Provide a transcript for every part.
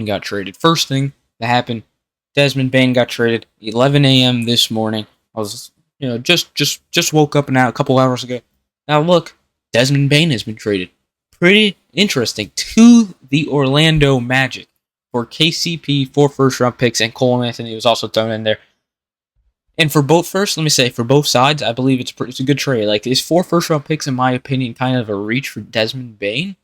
got traded. First thing that happened, Desmond Bane got traded 11 a.m. this morning. I was, just woke up now a couple hours ago. Now look, Desmond Bane has been traded. Pretty interesting to the Orlando Magic for KCP, 4 first-round picks, and Cole Anthony was also thrown in there. And for both for both sides, I believe it's a good trade. Like, is 4 first-round picks, in my opinion, kind of a reach for Desmond Bane?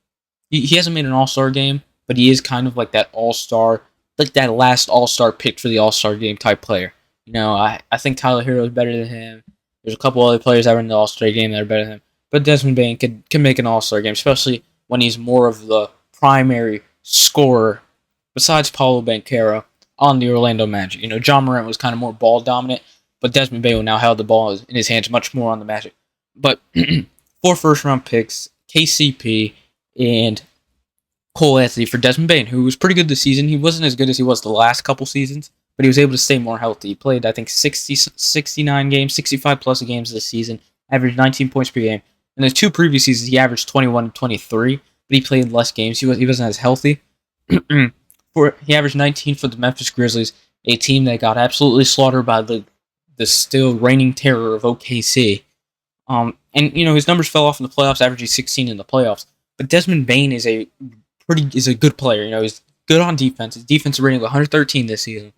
He hasn't made an All-Star game, but he is kind of like that All-Star, like that last All-Star pick for the All-Star game type player. I think Tyler Hero is better than him. There's a couple other players that are in the All-Star game that are better than him. But Desmond Bane can make an All-Star game, especially when he's more of the primary scorer, besides Paulo Banchero, on the Orlando Magic. John Morant was kind of more ball dominant, but Desmond Bane now held the ball in his hands much more on the Magic. But 4 first-round picks, KCP, and Cole Anthony for Desmond Bane, who was pretty good this season. He wasn't as good as he was the last couple seasons, but he was able to stay more healthy. He played, I think, 69 games, 65-plus games this season, averaged 19 points per game. In the 2 previous seasons, he averaged 21 and 23, but he played less games. He wasn't as healthy. He averaged 19 for the Memphis Grizzlies, a team that got absolutely slaughtered by the still reigning terror of OKC. And his numbers fell off in the playoffs, averaging 16 in the playoffs. But Desmond Bane is a good player. He's good on defense. His defensive rating was 113 this season.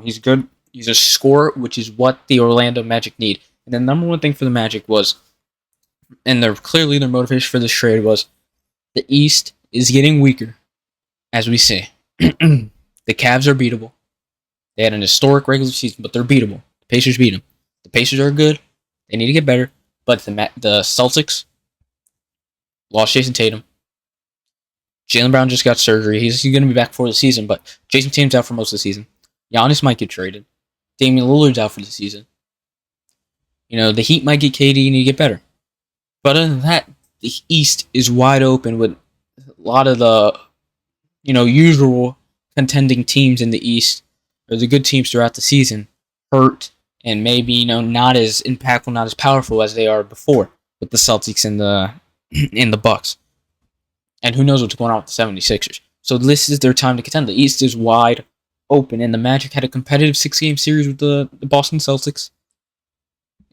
He's good. He's a scorer, which is what the Orlando Magic need. And the number one thing for the Magic was, and their motivation for this trade was, the East is getting weaker, as we see. The Cavs are beatable. They had an historic regular season, but they're beatable. The Pacers beat them. The Pacers are good. They need to get better. But the Celtics lost Jason Tatum. Jaylen Brown just got surgery. He's going to be back for the season, but Jason Tatum's out for most of the season. Giannis might get traded. Damian Lillard's out for the season. The Heat might get KD and get better. But other than that, the East is wide open with a lot of the, usual contending teams in the East, or the good teams throughout the season, hurt and maybe, not as impactful, not as powerful as they are before with the Celtics and the Bucks. And who knows what's going on with the 76ers. So this is their time to contend. The East is wide open, and the Magic had a competitive 6-game series with the Boston Celtics.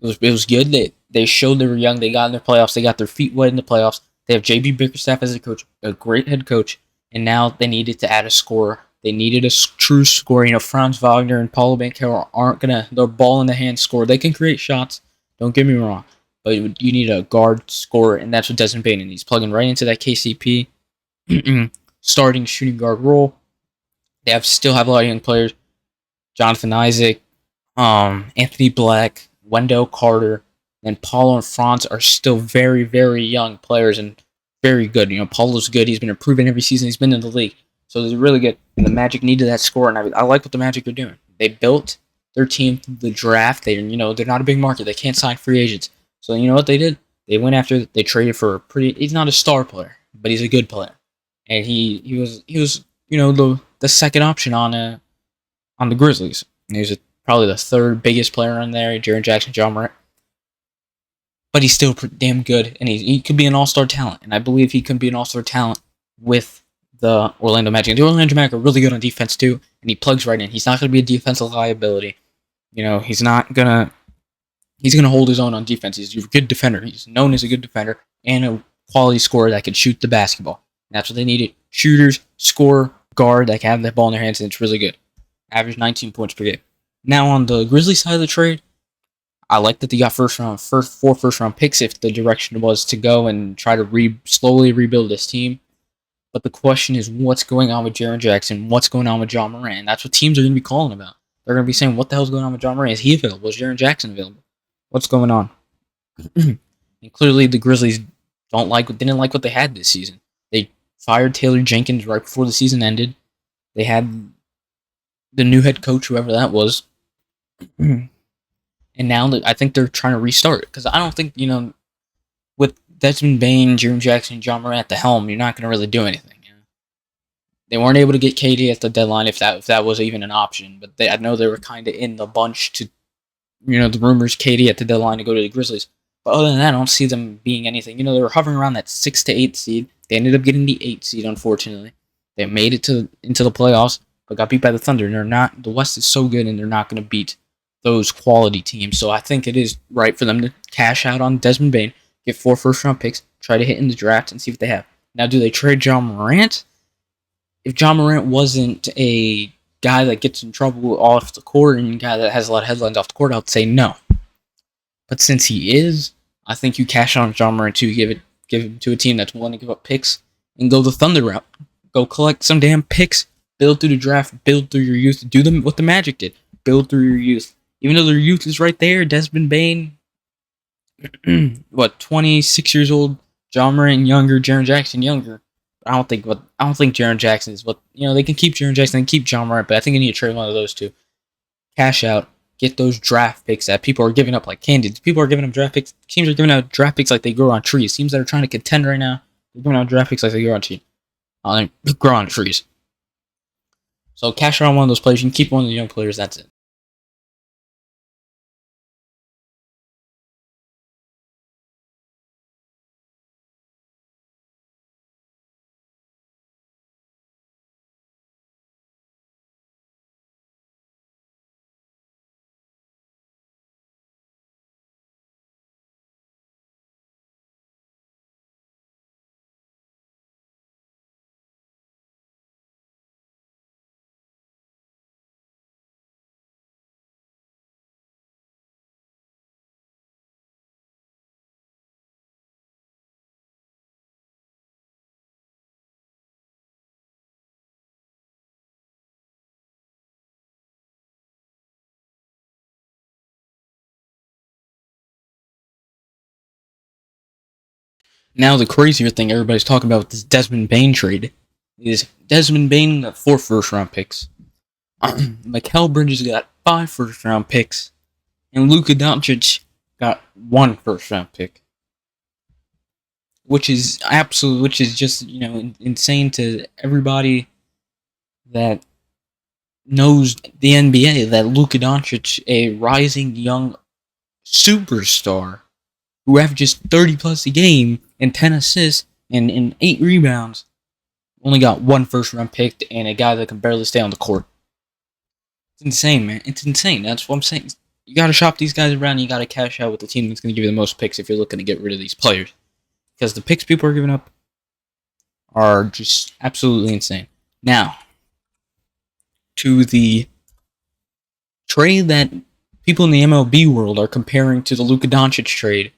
It was good. They showed they were young. They got in their playoffs. They got their feet wet in the playoffs. They have J.B. Bickerstaff as a coach, a great head coach, and now they needed to add a scorer. They needed a true scorer. Franz Wagner and Paulo Banchero aren't they're ball in the hand scorer. They can create shots. Don't get me wrong. But you need a guard scorer, and that's what Desmond Bane needs. He's plugging right into that KCP starting shooting guard role. They still have a lot of young players. Jonathan Isaac, Anthony Black, Wendell Carter, and Paulo and Franz are still very, very young players and very good. Paulo's good. He's been improving every season he's been in the league. So they're really good. And the Magic needed that score, and I like what the Magic are doing. They built their team through the draft. They're not a big market. They can't sign free agents. So you know what they did? They traded for he's not a star player, but he's a good player. And he was the second option on the Grizzlies. He was probably the third biggest player on there, Jaren Jackson, John Morant. But he's still damn good, and he could be an all-star talent. And I believe he could be an all-star talent with the Orlando Magic. And the Orlando Magic are really good on defense too, and he plugs right in. He's not going to be a defensive liability. He's gonna hold his own on defense. He's a good defender. He's known as a good defender and a quality scorer that can shoot the basketball. And that's what they needed. Shooters, scorer, guard that can have that ball in their hands, and it's really good. Average 19 points per game. Now on the Grizzlies side of the trade, I like that they got 4 first-round picks if the direction was to go and try to slowly rebuild this team. But the question is, what's going on with Jaren Jackson? What's going on with John Morant? And that's what teams are going to be calling about. They're going to be saying, what the hell's going on with John Morant? Is he available? Is Jaren Jackson available? What's going on? And clearly the Grizzlies didn't like what they had this season. They fired Taylor Jenkins right before the season ended. They had the new head coach, whoever that was. And now I think they're trying to restart it. Because I don't think, with Desmond Bane, Jaren Jackson, and John Morant at the helm, you're not going to really do anything. They weren't able to get KD at the deadline if that was even an option. But I know they were kind of in the bunch to, the rumors KD at the deadline to go to the Grizzlies. But other than that, I don't see them being anything. They were hovering around that 6 to 8 seed. They ended up getting the 8 seed, unfortunately. They made it into the playoffs, but got beat by the Thunder. And they're not. The West is so good, and they're not going to beat those quality teams. So I think it is right for them to cash out on Desmond Bane, get 4 first-round picks, try to hit in the draft, and see what they have. Now, do they trade John Morant? If John Morant wasn't a guy that gets in trouble off the court and a guy that has a lot of headlines off the court, I would say no. But since he is, I think you cash on John Morant too. Give him to a team that's willing to give up picks and go the Thunder route. Go collect some damn picks, build through the draft, build through your youth, do them what the Magic did. Build through your youth. Even though their youth is right there, Desmond Bane, 26 years old, John Morant younger, Jaren Jackson younger. I don't think Jaren Jackson is what they can keep Jaren Jackson and keep John Morant, but I think they need to trade one of those two. Cash out, get those draft picks that people are giving up like candy. People are giving up draft picks. Teams are giving out draft picks like they grow on trees. Teams that are trying to contend right now, they're giving out draft picks like they grow on trees. So cash out on one of those players. You can keep one of the young players. That's it. Now the crazier thing everybody's talking about with this Desmond Bane trade is Desmond Bane got 4 first-round picks. Mikal Bridges got 5 first-round picks. And Luka Doncic got 1 first-round pick. Which is just, insane to everybody that knows the NBA, that Luka Doncic, a rising young superstar who averages 30 plus a game and 10 assists and 8 rebounds, only got 1 first-round pick and a guy that can barely stay on the court. It's insane, man. It's insane. That's what I'm saying. You got to shop these guys around. You got to cash out with the team that's going to give you the most picks if you're looking to get rid of these players. Because the picks people are giving up are just absolutely insane. Now, to the trade that people in the MLB world are comparing to the Luka Doncic trade